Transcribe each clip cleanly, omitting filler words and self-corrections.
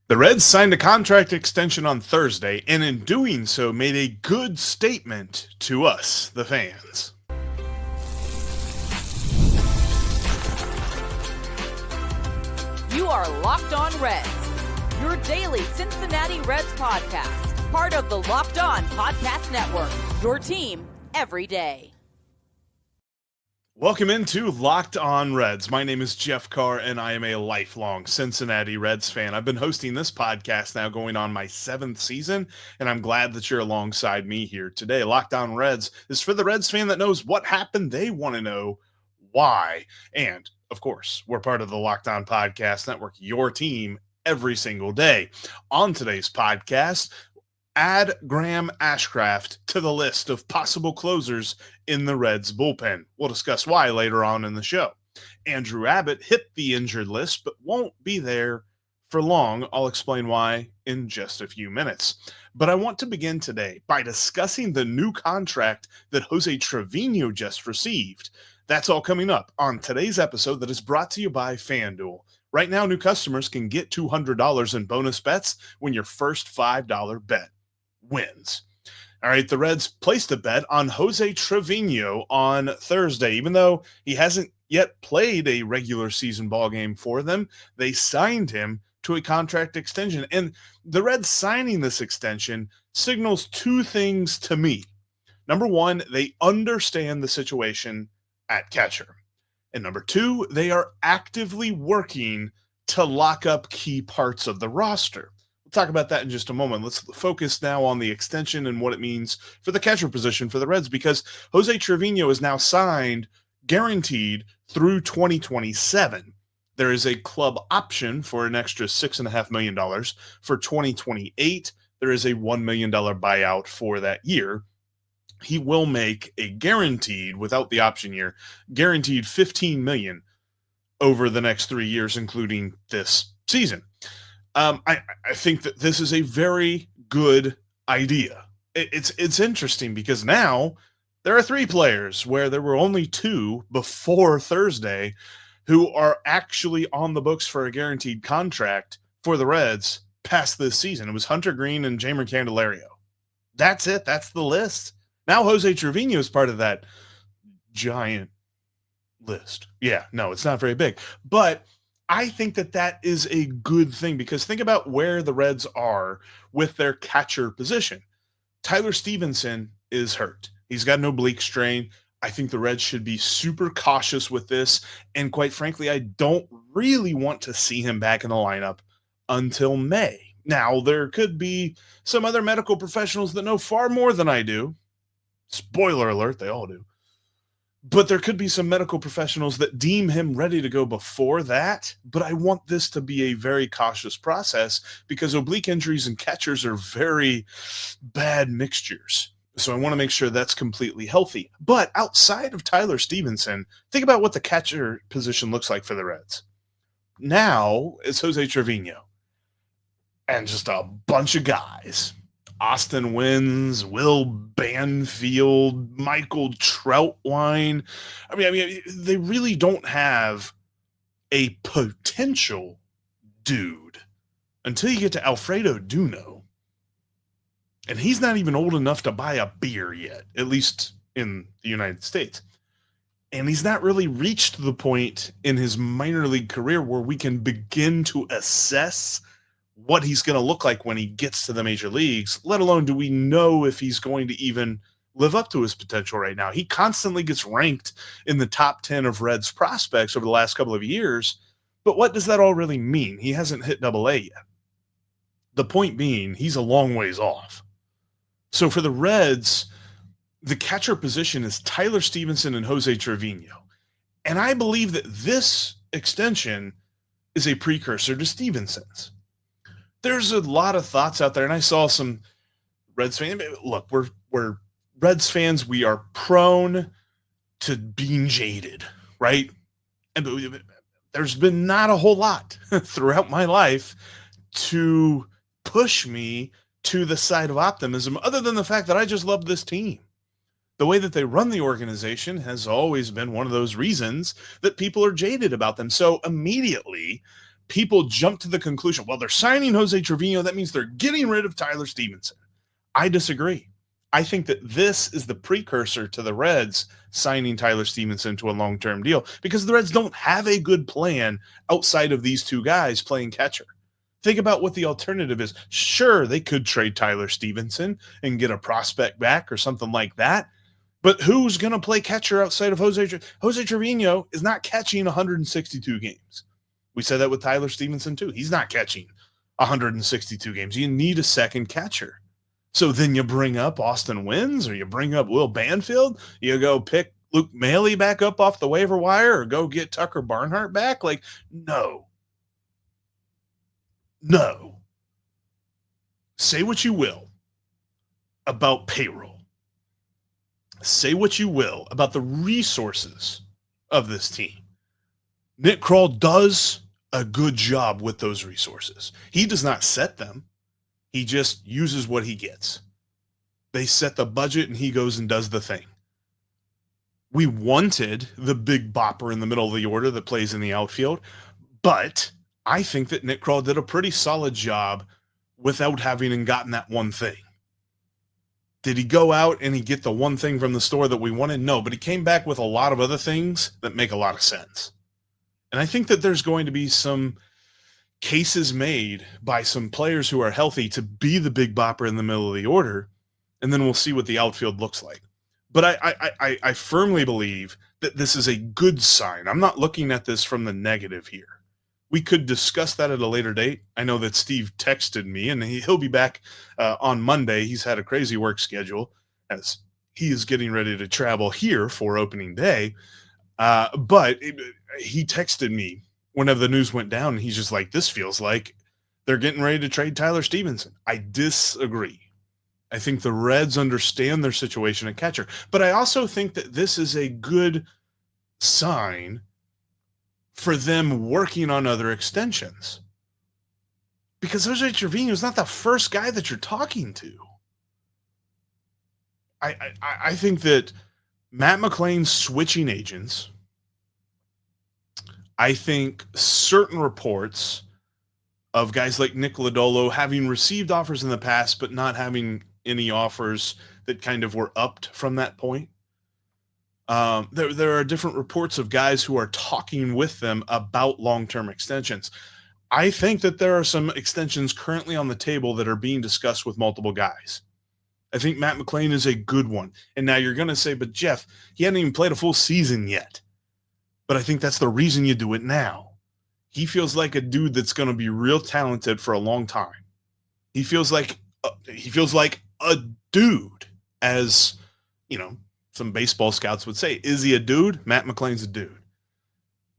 The Reds signed a contract extension on Thursday, and in doing so made a good statement to us, the fans. You are Locked On Reds, your daily Cincinnati Reds podcast, part of the Locked On Podcast Network, your team every day. Welcome into Locked On Reds. My name is Jeff Carr, and I am a lifelong Cincinnati Reds fan. I've been hosting this podcast now going on my 7th season, and I'm glad that you're alongside me here today. Locked On Reds is for the Reds fan that knows what happened. They want to know why. And, of course, we're part of the Locked On Podcast Network, your team every single day. On today's podcast, add Graham Ashcraft to the list of possible closers in the Reds bullpen. We'll discuss why later on in the show. Andrew Abbott hit the injured list, but won't be there for long. I'll explain why in just a few minutes. But I want to begin today by discussing the new contract that José Treviño just received. That's all coming up on today's episode that is brought to you by FanDuel. Right now, new customers can get $200 in bonus bets when your first $5 bet wins. All right, the Reds placed a bet on José Treviño on Thursday. Even though he hasn't yet played a regular season ball game for them, they signed him to a contract extension. And the Reds signing this extension signals two things to me. Number one, they understand the situation at catcher. And number two, they are actively working to lock up key parts of the roster. We'll talk about that in just a moment. Let's focus now on the extension and what it means for the catcher position for the Reds, because José Treviño is now signed, guaranteed through 2027. There is a club option for an extra $6.5 million for 2028. There is a $1 million buyout for that year. He will make a guaranteed, without the option year, guaranteed $15 million over the next 3 years, including this season. I think that this is a very good idea. It's interesting because now there are 3 players where there were only 2 before Thursday who are actually on the books for a guaranteed contract for the Reds past this season. It was Hunter Green and Jeimer Candelario. That's it. That's the list. Now José Treviño is part of that giant list. Yeah, no, it's not very big. But I think that that is a good thing, because think about where the Reds are with their catcher position. Tyler Stephenson is hurt. He's got an oblique strain. I think the Reds should be super cautious with this. And quite frankly, I don't really want to see him back in the lineup until May. Now, there could be some other medical professionals that know far more than I do. Spoiler alert, they all do. But there could be some medical professionals that deem him ready to go before that. But I want this to be a very cautious process, because oblique injuries and catchers are very bad mixtures. So I want to make sure that's completely healthy. But outside of Tyler Stephenson, think about what the catcher position looks like for the Reds. Now it's José Treviño and just a bunch of guys. Austin Wins, Will Banfield, Michael Troutwine. I mean, they really don't have a potential dude until you get to Alfredo Duno. And he's not even old enough to buy a beer yet, at least in the United States. And he's not really reached the point in his minor league career where we can begin to assess what he's going to look like when he gets to the major leagues, let alone do we know if he's going to even live up to his potential right now. He constantly gets ranked in the top 10 of Reds prospects over the last couple of years, but what does that all really mean? He hasn't hit AA yet. The point being, he's a long ways off. So for the Reds, the catcher position is Tyler Stephenson and José Treviño. And I believe that this extension is a precursor to Stephenson's. There's a lot of thoughts out there, and I saw some Reds fans. Look, we're Reds fans. We are prone to being jaded, right? And there's been not a whole lot throughout my life to push me to the side of optimism, other than the fact that I just love this team. The way that they run the organization has always been one of those reasons that people are jaded about them. So immediately, people jump to the conclusion, well, they're signing José Treviño. That means they're getting rid of Tyler Stephenson. I disagree. I think that this is the precursor to the Reds signing Tyler Stephenson to a long-term deal because the Reds don't have a good plan outside of these two guys playing catcher. Think about what the alternative is. Sure, they could trade Tyler Stephenson and get a prospect back or something like that, but who's going to play catcher outside of José Treviño is not catching 162 games. We said that with Tyler Stephenson too. He's not catching 162 games. You need a second catcher. So then you bring up Austin Wynns or you bring up Will Banfield. You go pick Luke Maile back up off the waiver wire or go get Tucker Barnhart back. Like, no. Say what you will about payroll. Say what you will about the resources of this team. Nick Krall does a good job with those resources. He does not set them. He just uses what he gets. They set the budget and he goes and does the thing. We wanted the big bopper in the middle of the order that plays in the outfield, but I think that Nick Krall did a pretty solid job without having gotten that one thing. Did he go out and he get the one thing from the store that we wanted? No, but he came back with a lot of other things that make a lot of sense. And I think that there's going to be some cases made by some players who are healthy to be the big bopper in the middle of the order, and then we'll see what the outfield looks like. But I firmly believe that this is a good sign. I'm not looking at this from the negative here. We could discuss that at a later date. I know that Steve texted me, and he'll be back on Monday. He's had a crazy work schedule as he is getting ready to travel here for opening day. But he texted me whenever the news went down, and he's just like, this feels like they're getting ready to trade Tyler Stephenson. I disagree. I think the Reds understand their situation at catcher, but I also think that this is a good sign for them working on other extensions. Because José Treviño is not the first guy that you're talking to. I think that Matt McLain's switching agents, I think certain reports of guys like Nick Lodolo having received offers in the past, but not having any offers that kind of were upped from that point. There are different reports of guys who are talking with them about long-term extensions. I think that there are some extensions currently on the table that are being discussed with multiple guys. I think Matt McLain is a good one. And now you're going to say, but Jeff, he hadn't even played a full season yet. But I think that's the reason you do it now. He feels like a dude that's going to be real talented for a long time. He feels like a dude, as, some baseball scouts would say. Is he a dude? Matt McLain's a dude.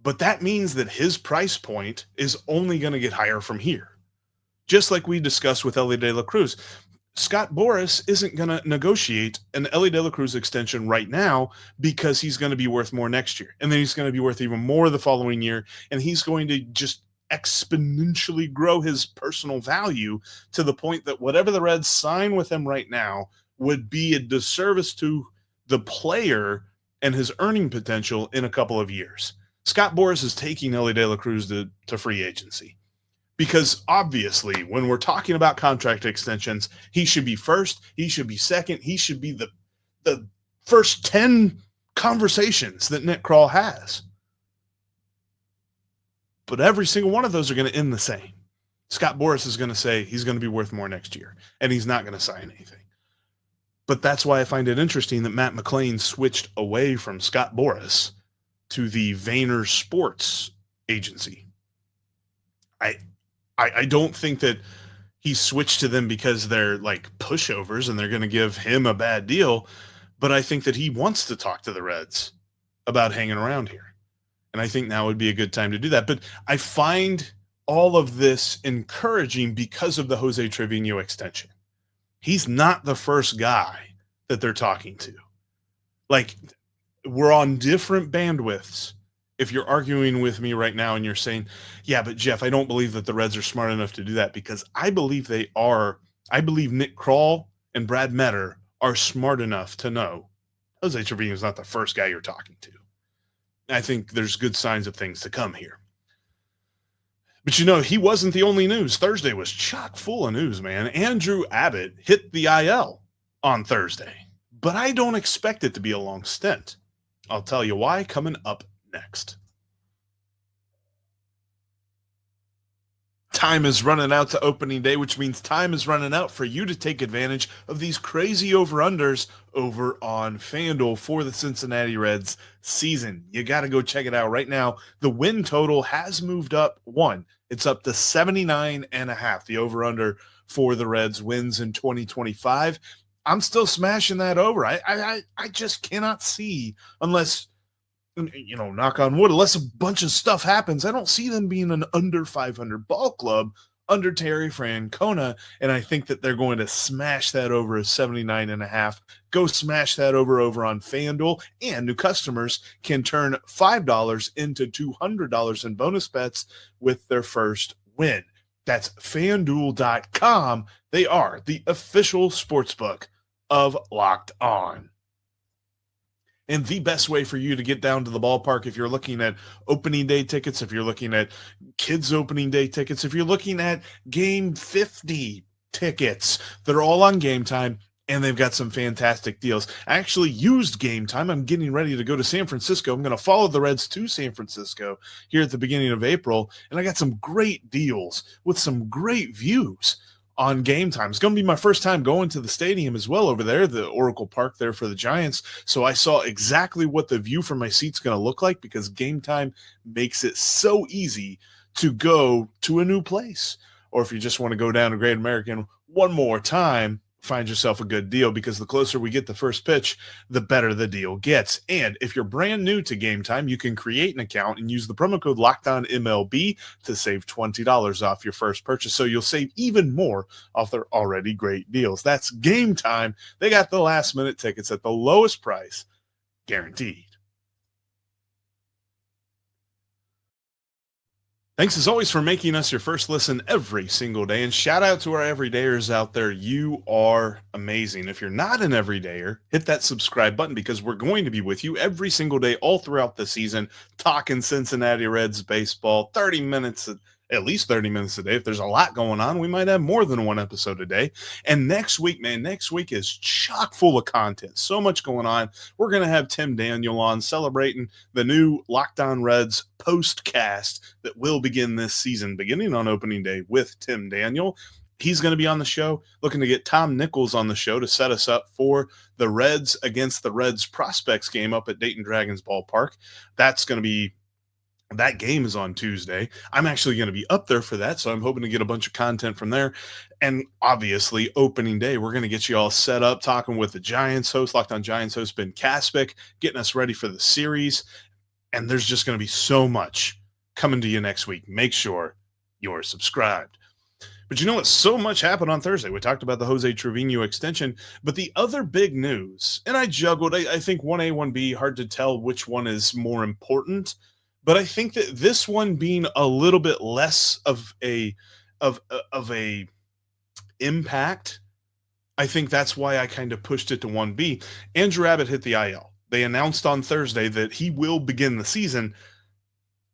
But that means that his price point is only going to get higher from here. Just like we discussed with Elly De La Cruz. Scott Boras isn't going to negotiate an Elly De La Cruz extension right now because he's going to be worth more next year. And then he's going to be worth even more the following year. And he's going to just exponentially grow his personal value to the point that whatever the Reds sign with him right now would be a disservice to the player and his earning potential in a couple of years. Scott Boras is taking Elly De La Cruz to free agency. Because obviously, when we're talking about contract extensions, he should be first, he should be second, he should be the first 10 conversations that Nick Krall has. But every single one of those are going to end the same. Scott Boras is going to say he's going to be worth more next year, and he's not going to sign anything. But that's why I find it interesting that Matt McLain switched away from Scott Boras to the Vayner Sports agency. I don't think that he switched to them because they're like pushovers and they're going to give him a bad deal, but I think that he wants to talk to the Reds about hanging around here. And I think now would be a good time to do that. But I find all of this encouraging because of the José Treviño extension. He's not the first guy that they're talking to. Like, we're on different bandwidths. If you're arguing with me right now and you're saying, yeah, but Jeff, I don't believe that the Reds are smart enough to do that, because I believe they are. I believe Nick Krall and Brad Metter are smart enough to know José Treviño is not the first guy you're talking to. I think there's good signs of things to come here. But he wasn't the only news. Thursday was chock full of news, man. Andrew Abbott hit the IL on Thursday, but I don't expect it to be a long stint. I'll tell you why coming up next. Time is running out to opening day, which means time is running out for you to take advantage of these crazy over-unders over on FanDuel for the Cincinnati Reds season. You got to go check it out right now. The win total has moved up one. It's up to 79.5, the over-under for the Reds wins in 2025. I'm still smashing that over. I just cannot see, unless knock on wood, unless a bunch of stuff happens, I don't see them being an under 500 ball club under Terry Francona. And I think that they're going to smash that over a 79.5. Go smash that over on FanDuel. And new customers can turn $5 into $200 in bonus bets with their first win. That's FanDuel.com. They are the official sportsbook of Locked On. And the best way for you to get down to the ballpark, if you're looking at opening day tickets, if you're looking at kids opening day tickets, if you're looking at game 50 tickets, they're all on Game Time, and they've got some fantastic deals. I actually used Game Time. I'm getting ready to go to San Francisco. I'm going to follow the Reds to San Francisco here at the beginning of April, and I got some great deals with some great views on Game Time. It's going to be my first time going to the stadium as well over there, the Oracle Park there for the Giants. So I saw exactly what the view from my seat's going to look like, because Game Time makes it so easy to go to a new place. Or if you just want to go down to Great American one more time, find yourself a good deal, because the closer we get the first pitch, the better the deal gets. And if you're brand new to Game Time, you can create an account and use the promo code LOCKEDONMLB to save $20 off your first purchase. So you'll save even more off their already great deals. That's Game Time. They got the last minute tickets at the lowest price, guaranteed. Thanks as always for making us your first listen every single day. And shout out to our everydayers out there. You are amazing. If you're not an everydayer, hit that subscribe button, because we're going to be with you every single day all throughout the season, talking Cincinnati Reds baseball, at least 30 minutes a day. If there's a lot going on, we might have more than one episode a day. And next week is chock full of content. So much going on. We're going to have Tim Daniel on celebrating the new Locked On Reds postcast that will begin this season, beginning on opening day with Tim Daniel. He's going to be on the show, looking to get Tom Nichols on the show to set us up for the Reds against the Reds prospects game up at Dayton Dragons Ballpark. That game is on Tuesday. I'm actually going to be up there for that, so I'm hoping to get a bunch of content from there. And obviously, opening day, we're going to get you all set up, talking with the Giants host, Locked On Giants host Ben Kaspick, getting us ready for the series. And there's just going to be so much coming to you next week. Make sure you're subscribed. But you know what? So much happened on Thursday. We talked about the José Treviño extension, but the other big news, and I juggled, I think 1A, 1B, hard to tell which one is more important. But I think that this one being a little bit less of a impact, I think that's why I kind of pushed it to 1B. Andrew Abbott hit the IL. They announced on Thursday that he will begin the season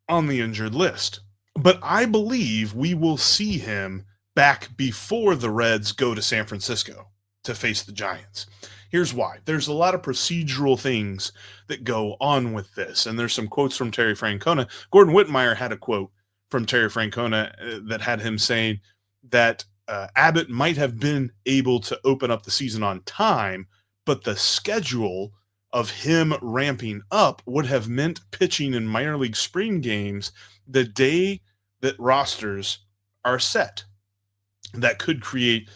on the injured list. But I believe we will see him back before the Reds go to San Francisco to face the Giants. Here's why. There's a lot of procedural things that go on with this, and there's some quotes from Terry Francona. Gordon Whitmire had a quote from Terry Francona that had him saying that Abbott might have been able to open up the season on time, but the schedule of him ramping up would have meant pitching in minor league spring games the day that rosters are set. That could create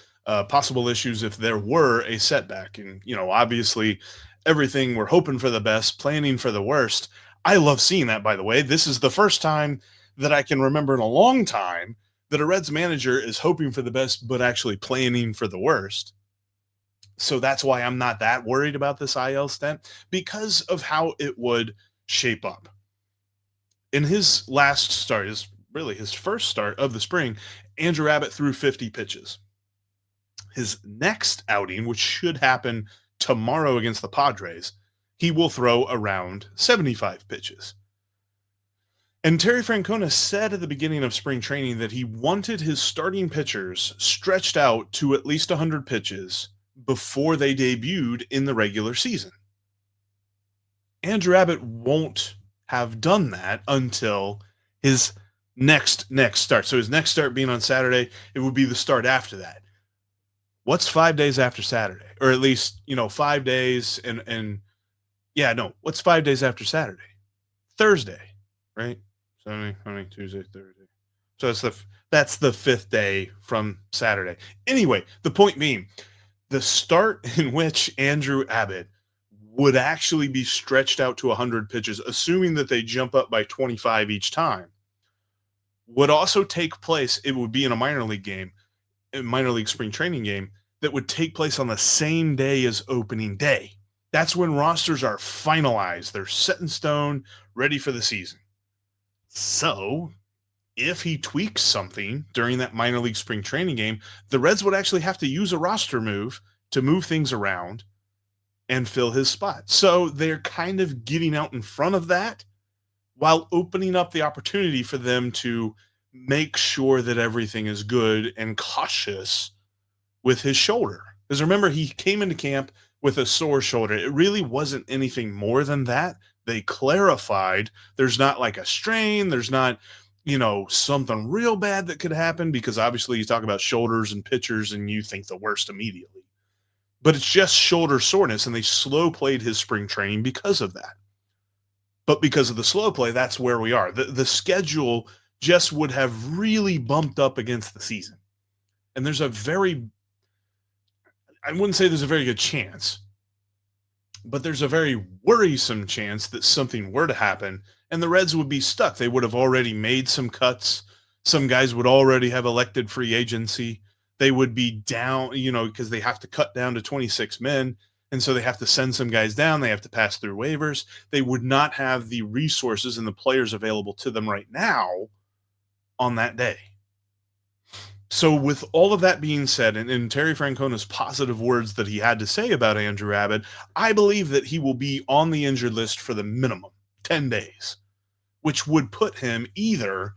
possible issues if there were a setback. And, obviously everything, we're hoping for the best, planning for the worst. I love seeing that, by the way. This is the first time that I can remember in a long time that a Reds manager is hoping for the best, but actually planning for the worst. So that's why I'm not that worried about this IL stint, because of how it would shape up. In his last start, his first start of the spring, Andrew Abbott threw 50 pitches. His next outing, which should happen tomorrow against the Padres, he will throw around 75 pitches. And Terry Francona said at the beginning of spring training that he wanted his starting pitchers stretched out to at least 100 pitches before they debuted in the regular season. Andrew Abbott won't have done that until his next start. So his next start being on Saturday, it would be the start after that. What's 5 days after Saturday? Or at least, 5 days what's 5 days after Saturday? Thursday, right? Sunday, Monday, Tuesday, Thursday. So that's the 5th day from Saturday. Anyway, the point being, the start in which Andrew Abbott would actually be stretched out to 100 pitches, assuming that they jump up by 25 each time, would also take place. It would be in a minor league spring training game that would take place on the same day as opening day. That's when rosters are finalized. They're set in stone, ready for the season. So if he tweaks something during that minor league spring training game, the Reds would actually have to use a roster move to move things around and fill his spot. So they're kind of getting out in front of that while opening up the opportunity for them to make sure that everything is good and cautious with his shoulder. Because remember, he came into camp with a sore shoulder. It really wasn't anything more than that. They clarified there's not like a strain, there's not, something real bad that could happen, because obviously you talk about shoulders and pitchers and you think the worst immediately. But it's just shoulder soreness, and they slow played his spring training because of that. But because of the slow play, that's where we are. The schedule just would have really bumped up against the season. And I wouldn't say there's a very good chance, but there's a very worrisome chance that something were to happen and the Reds would be stuck. They would have already made some cuts. Some guys would already have elected free agency. They would be down, because they have to cut down to 26 men. And so they have to send some guys down. They have to pass through waivers. They would not have the resources and the players available to them right now on that day. So with all of that being said, and in Terry Francona's positive words that he had to say about Andrew Abbott, I believe that he will be on the injured list for the minimum 10 days, which would put him either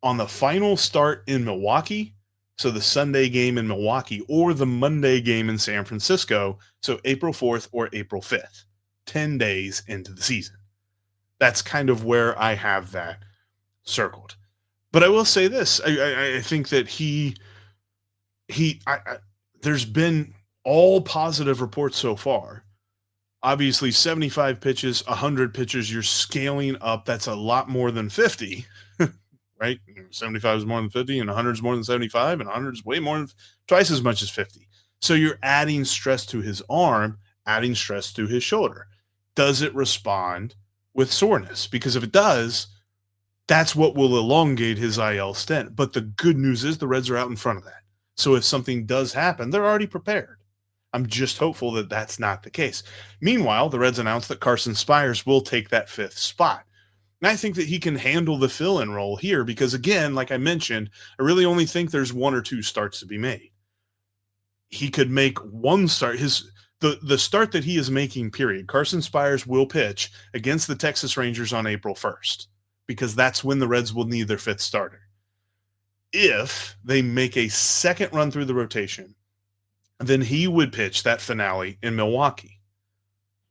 on the final start in Milwaukee, so the Sunday game in Milwaukee, or the Monday game in San Francisco, so April 4th or April 5th, 10 days into the season. That's kind of where I have that circled. But I will say this, I think that there's been all positive reports so far. Obviously, 75 pitches, 100 pitches, you're scaling up. That's a lot more than 50, right? 75 is more than 50, and 100 is more than 75, and 100 is way more than twice as much as 50. So you're adding stress to his arm, adding stress to his shoulder. Does it respond with soreness? Because if it does, that's what will elongate his IL stint. But the good news is the Reds are out in front of that. So if something does happen, they're already prepared. I'm just hopeful that that's not the case. Meanwhile, the Reds announced that Carson Spires will take that 5th spot. And I think that he can handle the fill-in role here because, again, like I mentioned, I really only think there's 1 or 2 starts to be made. He could make one start. The start that he is making, period, Carson Spires will pitch against the Texas Rangers on April 1st. Because that's when the Reds will need their 5th starter. If they make a second run through the rotation, then he would pitch that finale in Milwaukee.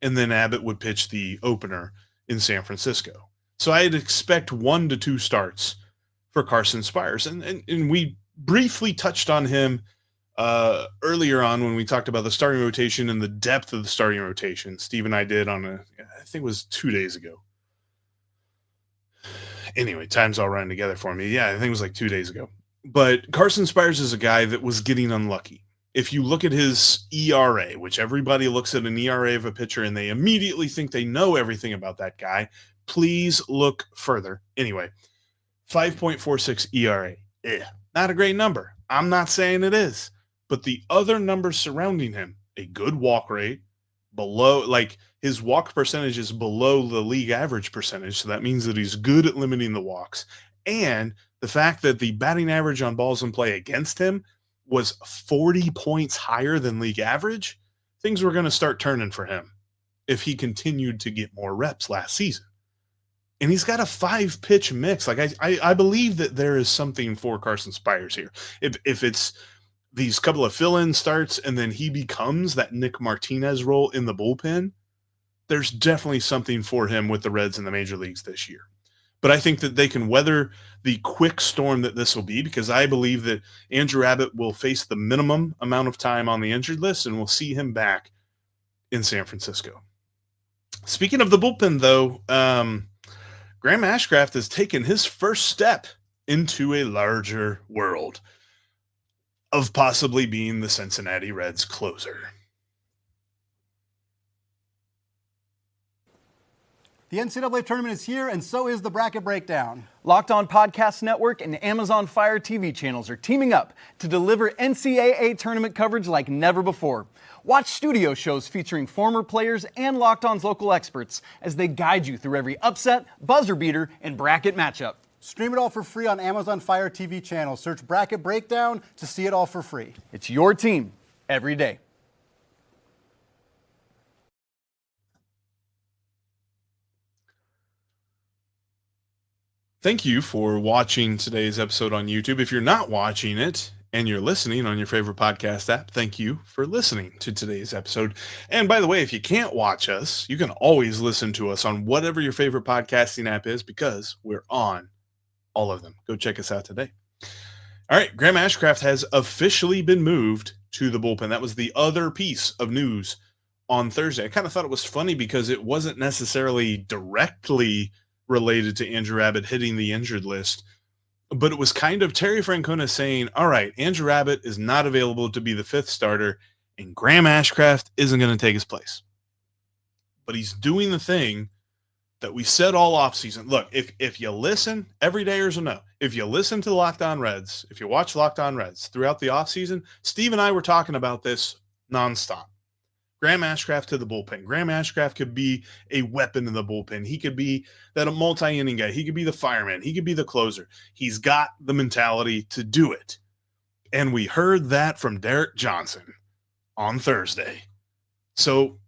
And then Abbott would pitch the opener in San Francisco. So I'd expect 1 to 2 starts for Carson Spires. And we briefly touched on him earlier on when we talked about the starting rotation and the depth of the starting rotation. Steve and I did I think it was 2 days ago. Anyway, time's all running together for me. Yeah, I think it was like 2 days ago. But Carson Spires is a guy that was getting unlucky. If you look at his ERA, which everybody looks at an ERA of a pitcher and they immediately think they know everything about that guy, please look further. Anyway, 5.46 ERA. Not a great number. I'm not saying it is. But the other numbers surrounding him, a good walk rate, his walk percentage is below the league average percentage, so that means that he's good at limiting the walks. And the fact that the batting average on balls in play against him was 40 points higher than league average, things were going to start turning for him if he continued to get more reps last season. and he's got a 5-pitch mix. Like I believe that there is something for Carson Spires here. If it's these couple of fill-in starts and then he becomes that Nick Martinez role in the bullpen, there's definitely something for him with the Reds in the major leagues this year. But I think that they can weather the quick storm that this will be, because I believe that Andrew Abbott will face the minimum amount of time on the injured list, and we'll see him back in San Francisco. Speaking of the bullpen, though, Graham Ashcraft has taken his first step into a larger world of possibly being the Cincinnati Reds closer. The NCAA tournament is here, and so is the Bracket Breakdown. Locked On Podcast Network and Amazon Fire TV channels are teaming up to deliver NCAA tournament coverage like never before. Watch studio shows featuring former players and Locked On's local experts as they guide you through every upset, buzzer beater, and bracket matchup. Stream it all for free on Amazon Fire TV channel. Search Bracket Breakdown to see it all for free. It's your team every day. Thank you for watching today's episode on YouTube. If you're not watching it and you're listening on your favorite podcast app, thank you for listening to today's episode. And by the way, if you can't watch us, you can always listen to us on whatever your favorite podcasting app is, because we're on all of them. Go check us out today. All right, Graham Ashcraft has officially been moved to the bullpen. That was the other piece of news on Thursday. I kind of thought it was funny because it wasn't necessarily directly related to Andrew Abbott hitting the injured list, but it was kind of Terry Francona saying, all right, Andrew Abbott is not available to be the 5th starter, and Graham Ashcraft isn't going to take his place. But he's doing the thing that we said all offseason. Look, if you listen, every dayers will know, if you listen to Locked On Reds, if you watch Locked On Reds throughout the offseason, Steve and I were talking about this nonstop. Graham Ashcraft to the bullpen. Graham Ashcraft could be a weapon in the bullpen. He could be that a multi-inning guy. He could be the fireman. He could be the closer. He's got the mentality to do it. And we heard that from Derek Johnson on Thursday. So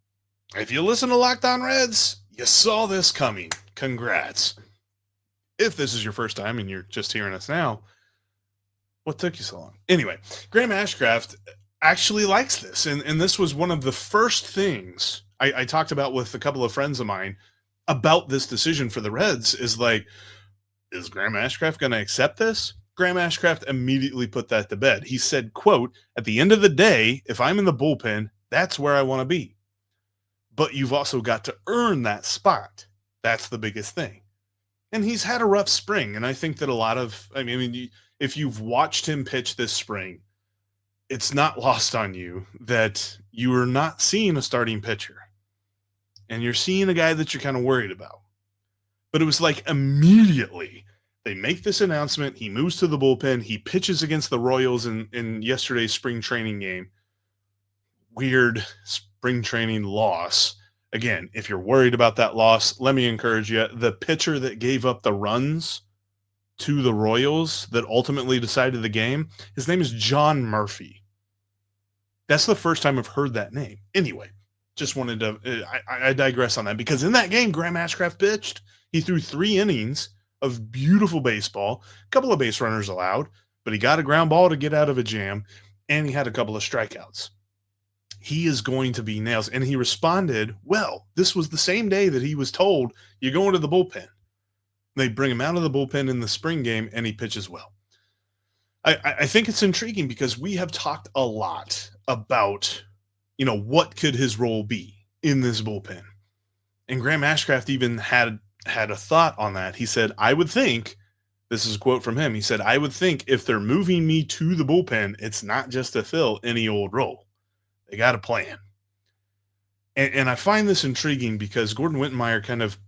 if you listen to Locked On Reds, you saw this coming. Congrats. If this is your first time and you're just hearing us now, what took you so long? Anyway, Graham Ashcraft actually likes this. And this was one of the first things I talked about with a couple of friends of mine about this decision for the Reds is like, is Graham Ashcraft going to accept this? Graham Ashcraft immediately put that to bed. He said, quote, at the end of the day, if I'm in the bullpen, that's where I want to be. But you've also got to earn that spot. That's the biggest thing. And he's had a rough spring. And I think that a lot of, I mean, if you've watched him pitch this spring, it's not lost on you that you are not seeing a starting pitcher. And you're seeing a guy that you're kind of worried about. But it was like immediately they make this announcement. He moves to the bullpen. He pitches against the Royals in yesterday's spring training game. Weird spring training loss. Again, if you're worried about that loss, let me encourage you. The pitcher that gave up the runs to the Royals that ultimately decided the game, his name is John Murphy. That's the first time I've heard that name. Anyway, just wanted to, I digress on that, because in that game, Graham Ashcraft pitched. He threw 3 innings of beautiful baseball, a couple of base runners allowed, but he got a ground ball to get out of a jam, and he had a couple of strikeouts. He is going to be nails. And he responded, well, this was the same day that he was told, you're going to the bullpen. They bring him out of the bullpen in the spring game, and he pitches well. I think it's intriguing because we have talked a lot about, what could his role be in this bullpen. And Graham Ashcraft even had a thought on that. He said, I would think, this is a quote from him, he said, I would think if they're moving me to the bullpen, it's not just to fill any old role. They got a plan. And I find this intriguing because Gordon Wittenmeyer kind of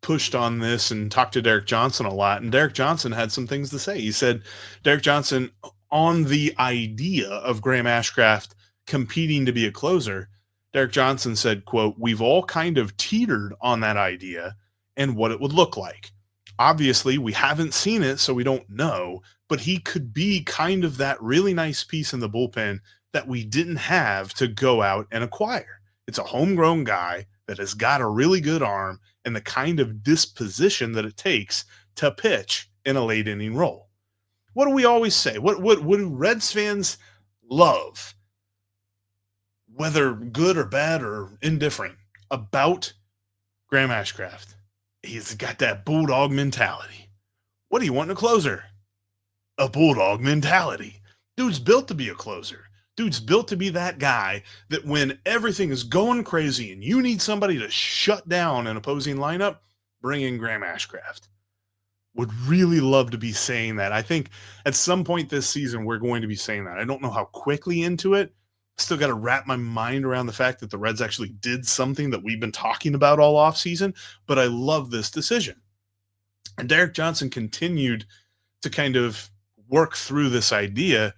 pushed on this and talked to Derek Johnson a lot, and Derek Johnson had some things to say. He said, Derek Johnson, on the idea of Graham Ashcraft competing to be a closer, Derek Johnson said, quote, we've all kind of teetered on that idea and what it would look like. Obviously, we haven't seen it, so we don't know, but he could be kind of that really nice piece in the bullpen that we didn't have to go out and acquire. It's a homegrown guy that has got a really good arm and the kind of disposition that it takes to pitch in a late inning role. What do we always say? What do Reds fans love, whether good or bad or indifferent, about Graham Ashcraft? He's got that bulldog mentality. What do you want in a closer? A bulldog mentality. Dude's built to be a closer. Dude's built to be that guy that when everything is going crazy and you need somebody to shut down an opposing lineup, bring in Graham Ashcraft. Would really love to be saying that. I think at some point this season, we're going to be saying that. I don't know how quickly into it. Still got to wrap my mind around the fact that the Reds actually did something that we've been talking about all offseason, but I love this decision. And Derek Johnson continued to kind of work through this idea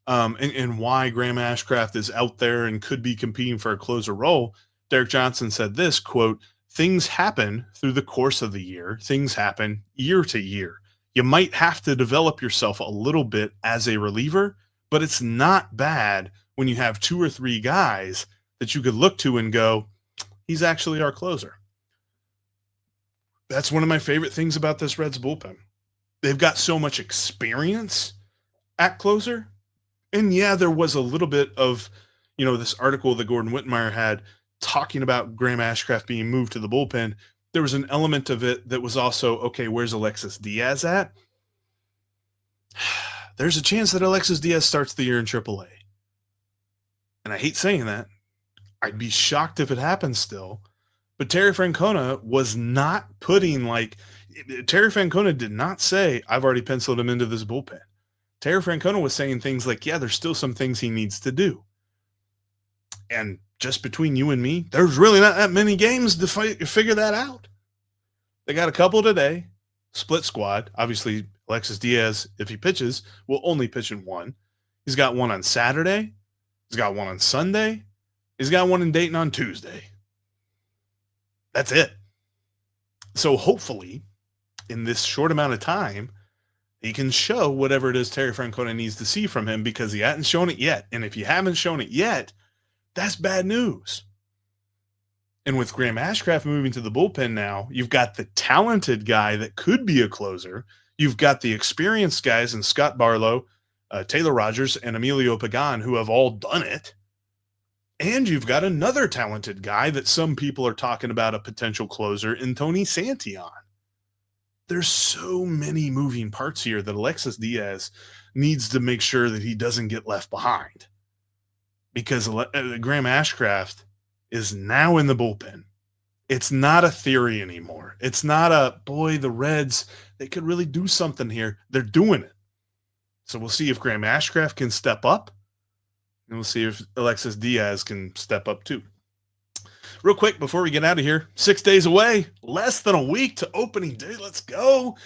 and why Graham Ashcraft is out there and could be competing for a closer role. Derek Johnson said this, quote, "Things happen through the course of the year. Things happen year to year. You might have to develop yourself a little bit as a reliever, but it's not bad when you have 2 or 3 guys that you could look to and go, he's actually our closer." That's one of my favorite things about this Reds bullpen. They've got so much experience at closer. And yeah, there was a little bit of, this article that Gordon Whitmire had talking about Graham Ashcraft being moved to the bullpen. There was an element of it that was also, okay, where's Alexis Díaz at? There's a chance that Alexis Díaz starts the year in AAA. And I hate saying that. I'd be shocked if it happens still. But Terry Francona was not Terry Francona did not say, I've already penciled him into this bullpen. Terry Francona was saying things like, yeah, there's still some things he needs to do. And just between you and me, there's really not that many games to figure that out. They got a couple today, split squad. Obviously, Alexis Díaz, if he pitches, will only pitch in one. He's got one on Saturday. He's got one on Sunday. He's got one in Dayton on Tuesday. That's it. So hopefully, in this short amount of time, he can show whatever it is Terry Francona needs to see from him, because he hasn't shown it yet. And if you haven't shown it yet, that's bad news. And with Graham Ashcraft moving to the bullpen now, you've got the talented guy that could be a closer. You've got the experienced guys in Scott Barlow, Taylor Rogers, and Emilio Pagan, who have all done it. And you've got another talented guy that some people are talking about a potential closer in Tony Santillan. There's so many moving parts here that Alexis Díaz needs to make sure that he doesn't get left behind, because Graham Ashcraft is now in the bullpen. It's not a theory anymore. It's not the Reds, they could really do something here. They're doing it. So we'll see if Graham Ashcraft can step up, and we'll see if Alexis Díaz can step up too. Real quick, before we get out of here, 6 days away, less than a week to opening day. Let's go.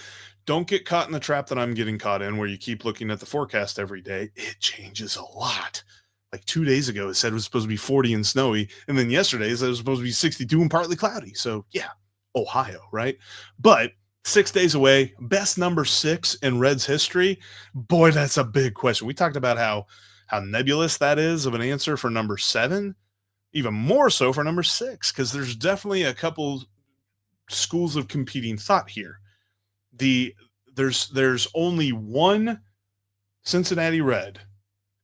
Don't get caught in the trap that I'm getting caught in, where you keep looking at the forecast every day. It changes a lot. Like 2 days ago, it said it was supposed to be 40 and snowy. And then yesterday, it said it was supposed to be 62 and partly cloudy. So yeah, Ohio, right? But 6 days away, best number 6 in Reds history. Boy, that's a big question. We talked about how nebulous that is of an answer for number 7. Even more so for number 6, because there's definitely a couple schools of competing thought here. There's only one Cincinnati Red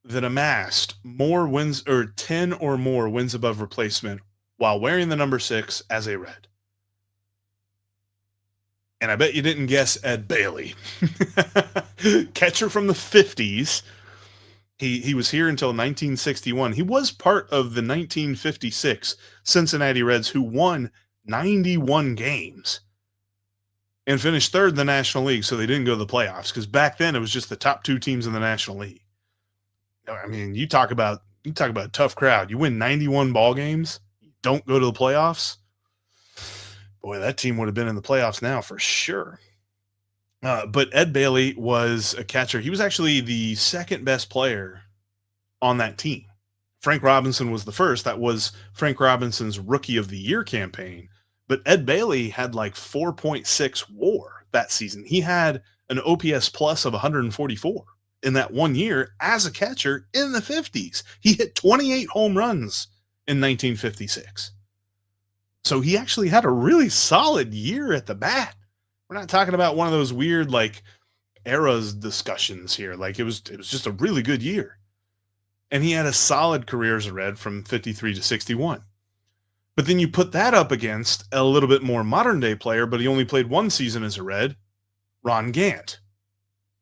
that amassed more wins, or 10 or more wins above replacement, while wearing the number 6 as a Red. And I bet you didn't guess Ed Bailey. Catcher from the 50s. He was here until 1961. He was part of the 1956 Cincinnati Reds, who won 91 games and finished third in the National League, so they didn't go to the playoffs, because back then it was just the top 2 teams in the National League. I mean, you talk about a tough crowd. You win 91 ball games, don't go to the playoffs. Boy, that team would have been in the playoffs now for sure. But Ed Bailey was a catcher. He was actually the second best player on that team. Frank Robinson was the first. That was Frank Robinson's Rookie of the Year campaign. But Ed Bailey had like 4.6 WAR that season. He had an OPS plus of 144 in that 1 year as a catcher in the 50s. He hit 28 home runs in 1956. So he actually had a really solid year at the bat. We're not talking about one of those weird like eras discussions here. Like it was just a really good year. And he had a solid career as a Red from 53 to 61. But then you put that up against a little bit more modern day player, but he only played one season as a Red, Ron Gant.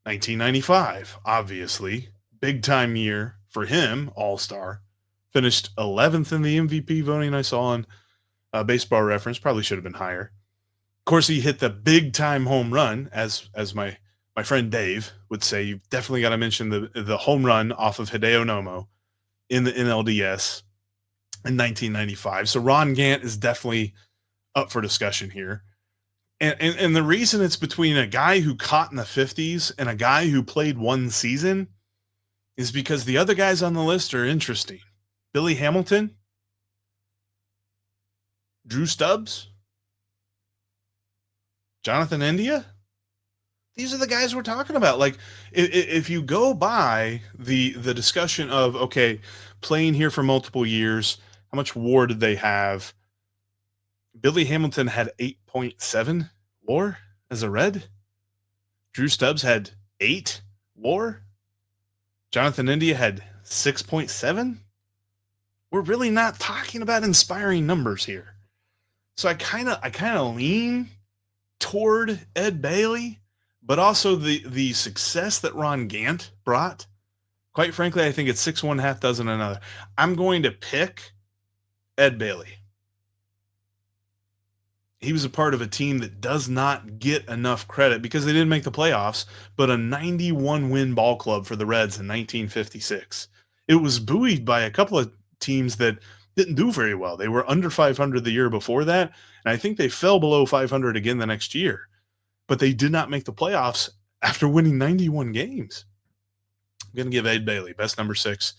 1995, obviously, big time year for him, all-star. Finished 11th in the MVP voting I saw on Baseball Reference, probably should have been higher. Of course, he hit the big time home run, as my friend Dave would say. You've definitely got to mention the home run off of Hideo Nomo in the NLDS in 1995. So Ron Gant is definitely up for discussion here. And the reason it's between a guy who caught in the 50s and a guy who played one season is because the other guys on the list are interesting. Billy Hamilton, Drew Stubbs, Jonathan India. These are the guys we're talking about. Like, if you go by the discussion of, okay, playing here for multiple years, how much WAR did they have? Billy Hamilton had 8.7 WAR as a Red. Drew Stubbs had 8 WAR. Jonathan India had 6.7. We're really not talking about inspiring numbers here. So I kind of lean toward Ed Bailey, but also the success that Ron Gant brought. Quite frankly, I think it's 6 one, half dozen another. I'm going to pick Ed Bailey. He was a part of a team that does not get enough credit because they didn't make the playoffs, but a 91-win ball club for the Reds in 1956. It was buoyed by a couple of teams that didn't do very well. They were under 500 the year before that, and I think they fell below 500 again the next year. But they did not make the playoffs after winning 91 games. I'm going to give Ed Bailey best number 6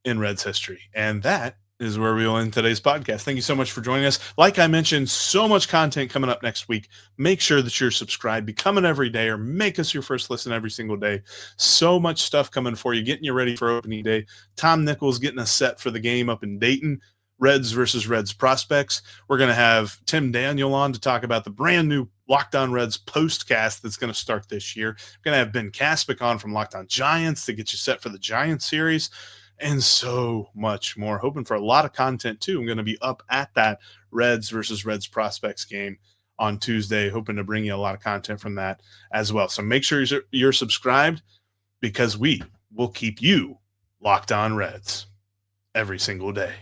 in Reds history. And that is where we will end today's podcast. Thank you so much for joining us. Like I mentioned, so much content coming up next week. Make sure that you're subscribed, become an everyday, or make us your first listen every single day. So much stuff coming for you, getting you ready for opening day. Tom Nichols getting us set for the game up in Dayton. Reds versus Reds prospects. We're going to have Tim Daniel on to talk about the brand new Locked On Reds postcast that's going to start this year. We're going to have Ben Kaspick on from Locked On Giants to get you set for the Giants series, and so much more. Hoping for a lot of content too. I'm going to be up at that Reds versus Reds prospects game on Tuesday, hoping to bring you a lot of content from that as well. So make sure you're subscribed, because we will keep you locked on Reds every single day.